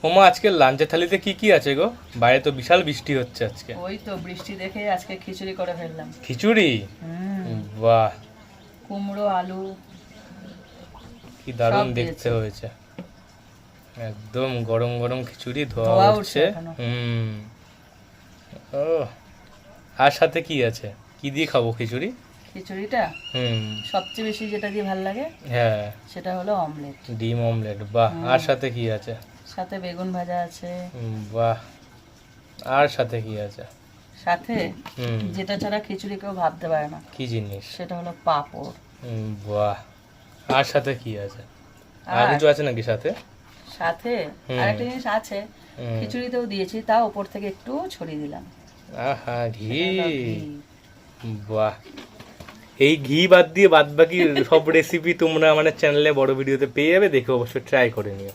ওমা আজকে লাঞ্চের থালিতে কি কি আছে গো? বাইরে তো বিশাল বৃষ্টি হচ্ছে আজকে। ওই তো বৃষ্টি দেখে আজকে খিচুড়ি করে ফেললাম। খিচুড়ি? হুম, বাহ, কুমড়ো আলু কি দারুণ সব দেখতে দিয়েছে। হয়েছে। একদম গরম গরম খিচুড়ি ধোয়া ধোয়া উঠছে উঠছে। এখনো। হুম। ও, আর সাথে কি আছে? কি দিয়ে খাবো খিচুড়ি? খিচুড়িটা হুম। সবচেয়ে বেশি যেটা দিয়ে ভালো লাগে হ্যাঁ, সেটা হলো অমলেট। ডিম অমলেট। বাহ, আর সাথে কি আছে? সাথে বেগুন ভাজা আছে। বাহ, আর সাথে কি আছে? সাথে হুম। যেটা ছাড়া খিচুড়ি কেউ ভাবতে পারে না, কি জিনিস? সেটা হলো পাঁপড়। বাহ, আর সাথে কি আছে? আর আর কিছু আছে নাকি সাথে? সাথে হুম। আরেকটা জিনিস আছে, হুম। খিচুড়িতেও দিয়েছি, তাও উপর থেকে একটু ছড়িয়ে দিলাম। আহা, ঘি। সেটা হলো ঘি। বাহ, এই ঘি বাদ দিয়ে বাদ বাকি সব রেসিপি তোমরা মানে চ্যানেলে বড় ভিডিওতে পেয়ে যাবে, দেখে অবশ্যই ট্রাই করে নিও।